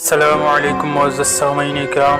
السلام علیکم معزز سامعین کرام،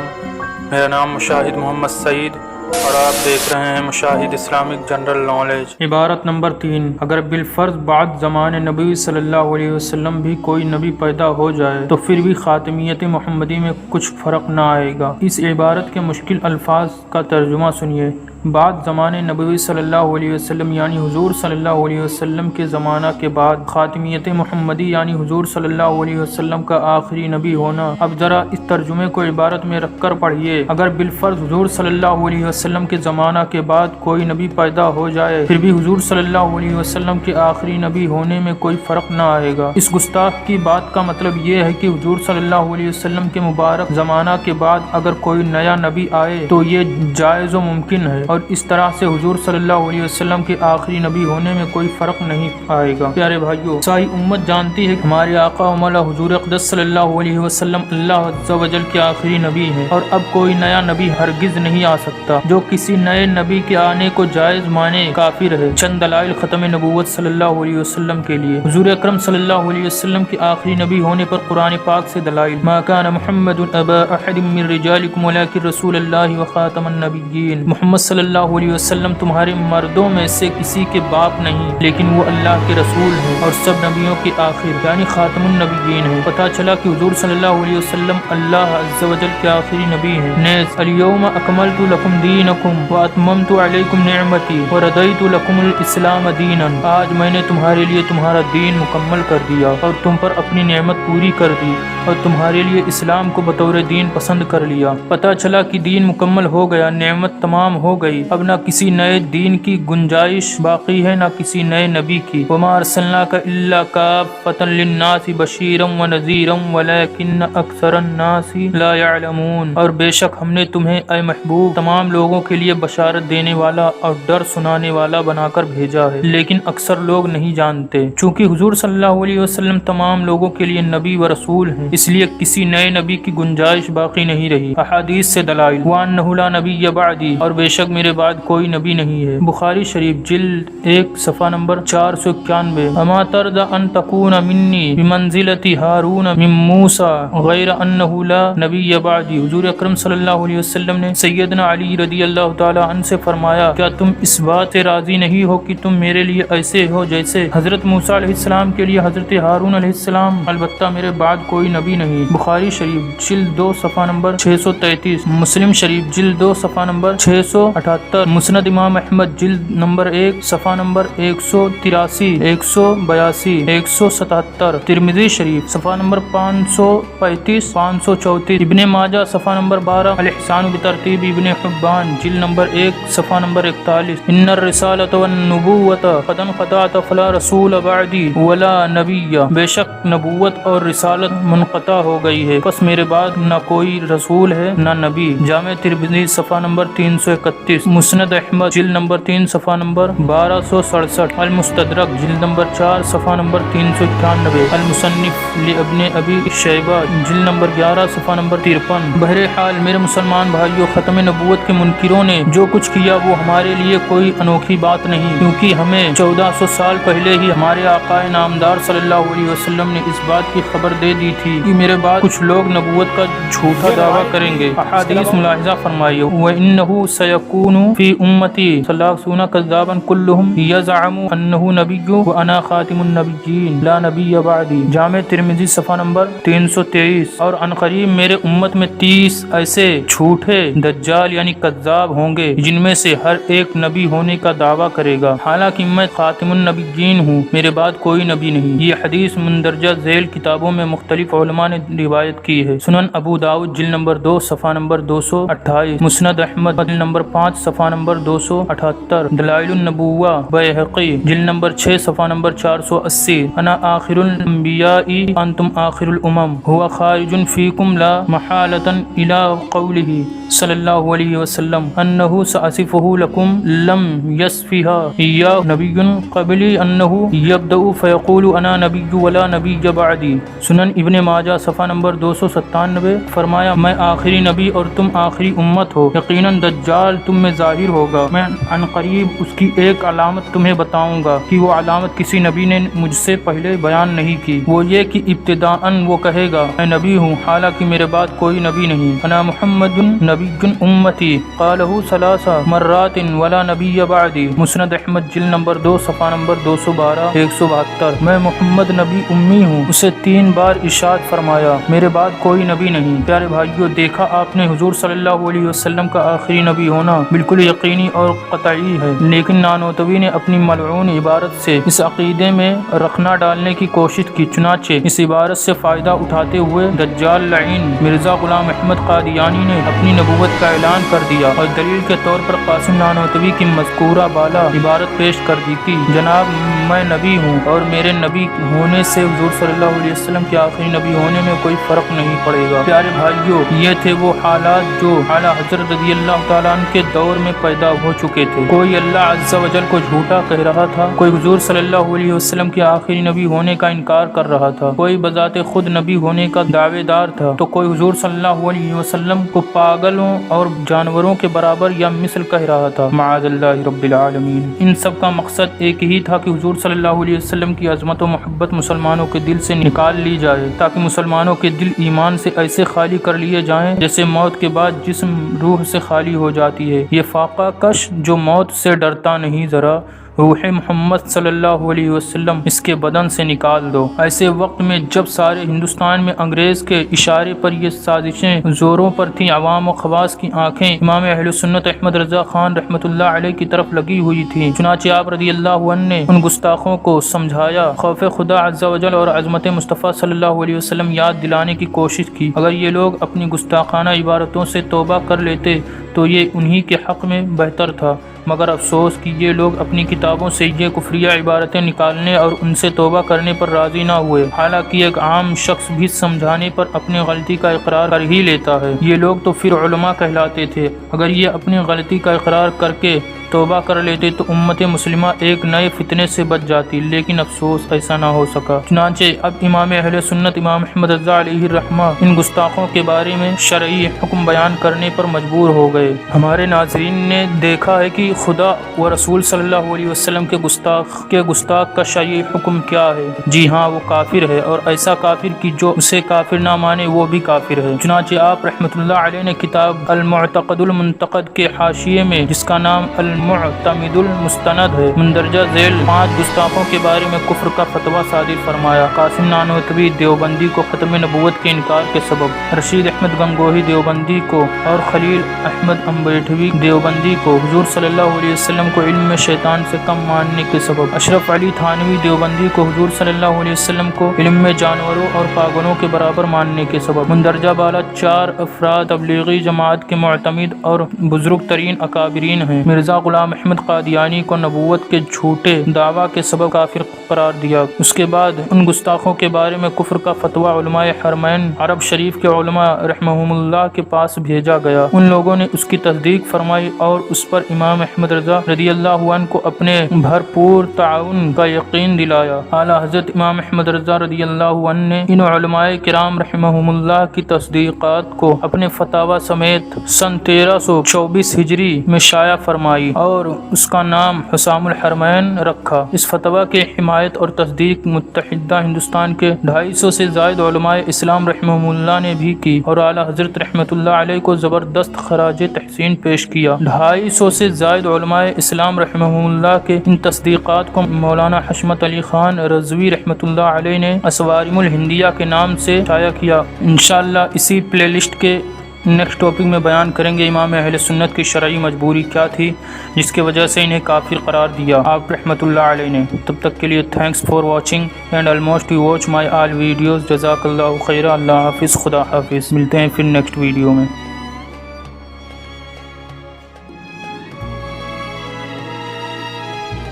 میرا نام مشاہد محمد سعید اور آپ دیکھ رہے ہیں مشاہد اسلامک جنرل نالج۔ عبارت نمبر 3، اگر بالفرض بعد زمان نبی صلی اللہ علیہ وسلم بھی کوئی نبی پیدا ہو جائے تو پھر بھی خاتمیت محمدی میں کچھ فرق نہ آئے گا۔ اس عبارت کے مشکل الفاظ کا ترجمہ سنیے۔ بعد زمانے نبوی صلی اللہ علیہ وسلم یعنی حضور صلی اللہ علیہ وسلم کے زمانہ کے بعد خاتمیت محمدی یعنی حضور صلی اللہ علیہ وسلم کا آخری نبی ہونا۔ اب ذرا اس ترجمے کو عبارت میں رکھ کر پڑھیے۔ اگر بالفرض حضور صلی اللہ علیہ وسلم کے زمانہ کے بعد کوئی نبی پیدا ہو جائے پھر بھی حضور صلی اللہ علیہ وسلم کے آخری نبی ہونے میں کوئی فرق نہ آئے گا۔ اس گستاخ کی بات کا مطلب یہ ہے کہ حضور صلی اللہ علیہ وسلم کے مبارک زمانہ کے بعد اگر کوئی نیا نبی آئے تو یہ جائز و ممکن ہے، اور اس طرح سے حضور صلی اللہ علیہ وسلم کے آخری نبی ہونے میں کوئی فرق نہیں آئے گا۔ پیارے بھائیو، ساری امت جانتی ہے کہ ہمارے آقا و مولا حضور اقدس صلی اللہ علیہ وسلم اللہ عز و جل کے آخری نبی ہیں، اور اب کوئی نیا نبی ہرگز نہیں آ سکتا۔ جو کسی نئے نبی کے آنے کو جائز مانے کافر ہے۔ چند دلائل ختم نبوت صلی اللہ علیہ وسلم کے لیے۔ حضور اکرم صلی اللہ علیہ وسلم کے آخری نبی ہونے پر قرآن پاک سے دلائل۔ ما کان محمد ابا احد من رجالکم ولکن رسول اللہ وخاتم النبیین۔ محمد صلی اللہ علیہ وسلم تمہارے مردوں میں سے کسی کے باپ نہیں، لیکن وہ اللہ کے رسول ہیں اور سب نبیوں کے آخر یعنی خاتم النبیین ہیں۔ پتہ چلا کہ حضور صلی اللہ علیہ وسلم اللہ عز و جل کے آخری نبی ہیں۔ نیز الیوم اکملت لکم دینکم واتممت علیکم نعمتی وردیت لکم الاسلام دینا۔ آج میں نے تمہارے لیے تمہارا دین مکمل کر دیا اور تم پر اپنی نعمت پوری کر دی اور تمہارے لیے اسلام کو بطور دین پسند کر لیا۔ پتہ چلا کہ دین مکمل ہو گیا، نعمت تمام ہو گئی، اب نہ کسی نئے دین کی گنجائش باقی ہے نہ کسی نئے نبی کی۔ وما ارسلناک الا کافۃ للناس بشیرا ونذیرا ولکن اکثر الناس لا یعلمون۔ اور بے شک ہم نے تمہیں اے محبوب تمام لوگوں کے لیے بشارت دینے والا اور ڈر سنانے والا بنا کر بھیجا ہے، لیکن اکثر لوگ نہیں جانتے۔ چونکہ حضور صلی اللہ علیہ وسلم تمام لوگوں کے لیے نبی و رسول ہیں، اس لیے کسی نئے نبی کی گنجائش باقی نہیں رہی۔ احادیث سے دلائل۔ وانہ لا نبی بعدی، اور بے شک میرے بعد کوئی نبی نہیں ہے۔ بخاری شریف جلد 1 صفحہ نمبر 491۔ اما ترضى ان تكون مني بمنزلة هارون من موسى غیر انہ لا نبی بعدی۔ حضور اکرم صلی اللہ علیہ وسلم نے سیدنا علی رضی اللہ تعالی عنہ سے فرمایا، کیا تم اس بات سے راضی نہیں ہو کہ تم میرے لیے ایسے ہو جیسے حضرت موسیٰ علیہ السلام کے لیے حضرت ہارون علیہ السلام؟ البتہ میرے بعد کوئی نبی نہیں۔ بخاری شریف جلد 2 صفحہ نمبر 633، مسلم شریف جلد 2 صفحہ نمبر 678، مسند امام احمد جلد نمبر 1 صفحہ نمبر 183، 182، 177، ترمذی شریف صفحہ نمبر 535، 534، ابن ماجہ صفحہ نمبر 12، الاحسان بترتیب ابن حبان جلد نمبر 1 صفحہ نمبر 41۔ ان الرسالۃ والنبوۃ قد انقطعت فلا رسول بعدی ولا نبی۔ بے شک نبوت اور رسالت منقطع ہو گئی ہے، پس میرے بعد نہ کوئی رسول ہے نہ نبی۔ جامع ترمذی صفحہ نمبر 331، مسند احمد جلد نمبر 3 صفحہ نمبر 1267، المستدرک جلد نمبر 4 صفحہ نمبر 391، المصنف لابن ابی شیبہ جلد نمبر 11 صفحہ نمبر 53۔ بہرحال میرے مسلمان بھائیوں، ختم نبوت کے منکروں نے جو کچھ کیا وہ ہمارے لیے کوئی انوکھی بات نہیں، کیونکہ ہمیں 1400 سال پہلے ہی ہمارے آقا نامدار صلی اللہ علیہ وسلم نے اس بات کی خبر دے دی تھی کہ میرے بعد کچھ لوگ نبوت کا جھوٹا دعویٰ کریں گے۔ احادیث ملاحظہ فرمائیے۔ وَإِنَّهُ سَيَكُونُ فِي أُمَّتِي ثَلَاثُونَ كَذَّابًا كُلُّهُمْ يَزْعُمُ أَنَّهُ نَبِيٌّ وَأَنَا خَاتِمُ النَّبِيِّينَ لَا نَبِيَّ بَعْدِي۔ جامع ترمذی صفحہ نمبر 323۔ اور عنقریب میرے امت میں 30 ایسے جھوٹے دجال یعنی کذاب ہوں گے جن میں سے ہر ایک نبی ہونے کا دعویٰ کرے گا، حالانکہ میں خاتم النبیین ہوں، میرے بعد کوئی نبی نہیں۔ یہ حدیث مندرجہ ذیل کتابوں میں مختلف علماء نے روایت کی ہے۔ سنن ابو داؤد جلد نمبر 2 صفحہ نمبر 228، مسند احمد جلد نمبر 5 صفحہ نمبر 278، دلائل النبوہ بیہقی جلد نمبر 6 صفحہ نمبر 480۔ انا آخر الانبیاء انتم آخر الامم هو خارج فیکم لا محالۃ الی قولہ صلی اللہ علیہ وسلم انہ سأصفہ لکم لم یصفها ایاہ نبی قبلی انہ یبدأ فیقول انا نبی ولا نبی بعدی۔ سنن ابن ماجہ صفحہ نمبر 297، فرمایا میں آخری نبی اور تم آخری امت ہو، یقیناً دجال تم تمہیں ظاہر ہوگا۔ میں عنقریب اس کی ایک علامت تمہیں بتاؤں گا کہ وہ علامت کسی نبی نے مجھ سے پہلے بیان نہیں کی، وہ یہ کہ ابتداءً وہ کہے گا میں نبی ہوں حالانکہ میرے بعد کوئی نبی نہیں، انا محمد نبی امتی قالہ ثلاث مرات ولا نبی بعدی، مسند احمد جلد نمبر 2 صفحہ نمبر 212 172۔ میں محمد نبی امی ہوں، اسے 3 بار ارشاد فرمایا میرے بعد کوئی نبی نہیں۔ پیارے بھائیو، دیکھا آپ نے حضور صلی اللہ علیہ وسلم کا آخری نبی ہونا بالکل یقینی اور قطعی ہے، لیکن نانوتوی نے اپنی ملعون عبارت سے اس عقیدے میں رخنا ڈالنے کی کوشش کی۔ چنانچہ اس عبارت سے فائدہ اٹھاتے ہوئے دجال لعین مرزا غلام احمد قادیانی نے اپنی نبوت کا اعلان کر دیا اور دلیل کے طور پر قاسم نانوتوی کی مذکورہ بالا عبارت پیش کر دی کہ جناب میں نبی ہوں اور میرے نبی ہونے سے حضور صلی اللہ علیہ وسلم کے آخری نبی ہونے میں کوئی فرق نہیں پڑے گا۔ پیارے بھائیو، یہ تھے وہ حالات جو اعلیٰ حضرت رضی اللہ تعالیٰ عنہ کے دور میں پیدا ہو چکے تھے۔ کوئی اللہ عز و جل کو جھوٹا کہہ رہا تھا، کوئی حضور صلی اللہ علیہ وسلم کے آخری نبی ہونے کا انکار کر رہا تھا، کوئی بذات خود نبی ہونے کا دعوے دار تھا، تو کوئی حضور صلی اللہ علیہ وسلم کو پاگلوں اور جانوروں کے برابر یا مثل کہہ رہا تھا، معاذ اللہ رب العالمین۔ ان سب کا مقصد ایک ہی تھا کہ حضور صلی اللہ علیہ وسلم کی عظمت و محبت مسلمانوں کے دل سے نکال لی جائے، تاکہ مسلمانوں کے دل ایمان سے ایسے خالی کر لیے جائیں جیسے موت کے بعد جسم روح سے خالی ہو جاتی ہے۔ یہ فاقہ کش جو موت سے ڈرتا نہیں، ذرا روح محمد صلی اللہ علیہ وسلم اس کے بدن سے نکال دو۔ ایسے وقت میں جب سارے ہندوستان میں انگریز کے اشارے پر یہ سازشیں زوروں پر تھیں، عوام و خواص کی آنکھیں امام اہل سنت احمد رضا خان رحمۃ اللہ علیہ کی طرف لگی ہوئی تھیں، چنانچہ آپ رضی اللہ عنہ نے ان گستاخوں کو سمجھایا، خوف خدا عز و جل اور عظمت مصطفیٰ صلی اللہ علیہ وسلم یاد دلانے کی کوشش کی۔ اگر یہ لوگ اپنی گستاخانہ عبارتوں سے توبہ کر لیتے تو یہ انہی کے حق میں بہتر تھا، مگر افسوس کہ یہ لوگ اپنی کتابوں سے یہ کفریہ عبارتیں نکالنے اور ان سے توبہ کرنے پر راضی نہ ہوئے، حالانکہ ایک عام شخص بھی سمجھانے پر اپنی غلطی کا اقرار کر ہی لیتا ہے۔ یہ لوگ تو پھر علماء کہلاتے تھے، اگر یہ اپنی غلطی کا اقرار کر کے توبہ کر لیتے تو امت مسلمہ ایک نئے فتنے سے بچ جاتی، لیکن افسوس ایسا نہ ہو سکا۔ چنانچہ اب امام اہل سنت امام احمد رضا علیہ الرحمہ ان گستاخوں کے بارے میں شرعی حکم بیان کرنے پر مجبور ہو گئے۔ ہمارے ناظرین نے دیکھا ہے کہ خدا و رسول صلی اللہ علیہ وسلم کے گستاخ کا شرعی حکم کیا ہے۔ جی ہاں، وہ کافر ہے، اور ایسا کافر کہ جو اسے کافر نہ مانے وہ بھی کافر ہے۔ چنانچہ آپ رحمۃ اللہ علیہ نے کتاب المعتقد المنتقد کے حاشیے میں، جس کا نام المعتمد المستند ہے، مندرجہ ذیل 5 گستاخوں کے بارے میں کفر کا فتویٰ صادر فرمایا۔ قاسم نانوتوی دیوبندی کو ختم نبوت کے انکار کے سبب، رشید احمد گنگوہی دیوبندی کو اور خلیل احمد امبریٹھوی دیوبندی کو حضور صلی اللہ علیہ وسلم کو علم میں شیطان سے کم ماننے کے سبب، اشرف علی تھانوی دیوبندی کو حضور صلی اللہ علیہ وسلم کو علم میں جانوروں اور پاگلوں کے برابر ماننے کے سبب، مندرجہ بالا 4 افراد تبلیغی جماعت کے معتمد اور بزرگ ترین اکابرین ہیں۔ مرزا غلام احمد قادیانی کو نبوت کے جھوٹے دعویٰ کے سبب کافر قرار دیا۔ اس کے بعد ان گستاخوں کے بارے میں کفر کا فتویٰ علماء حرمین عرب شریف کے علماء رحمہم اللہ کے پاس بھیجا گیا۔ ان لوگوں نے اس کی تصدیق فرمائی اور اس پر امام احمد رضا رضی اللہ عنہ کو اپنے بھرپور تعاون کا یقین دلایا۔ اعلیٰ حضرت امام احمد رضا رضی اللہ عنہ نے ان علماء کرام رحمہم اللہ کی تصدیقات کو اپنے فتاوی سمیت سن 1324 ہجری میں شائع فرمائی اور اس کا نام حسام الحرمین رکھا۔ اس فتویٰ کی حمایت اور تصدیق متحدہ ہندوستان کے 250 سے زائد علماء اسلام رحمہم اللہ نے بھی کی اور اعلیٰ حضرت رحمۃ اللہ علیہ کو زبردست خراج تحسین پیش کیا۔ 250 سے زائد علماء اسلام رحمہم اللہ کے ان تصدیقات کو مولانا حشمت علی خان رضوی رحمۃ اللہ علیہ نے اسوارم الہندیہ کے نام سے شائع کیا۔ انشاءاللہ اسی پلے لسٹ کے نیکسٹ ٹاپک میں بیان کریں گے امام اہل سنت کی شرعی مجبوری کیا تھی جس کی وجہ سے انہیں کافر قرار دیا آپ رحمۃ اللہ علیہ نے۔ تب تک کے لیے thanks for watching and almost you watch my all videos. جزاک اللہ خیر۔ اللہ حافظ، خدا حافظ۔ ملتے ہیں پھر نیکسٹ ویڈیو میں۔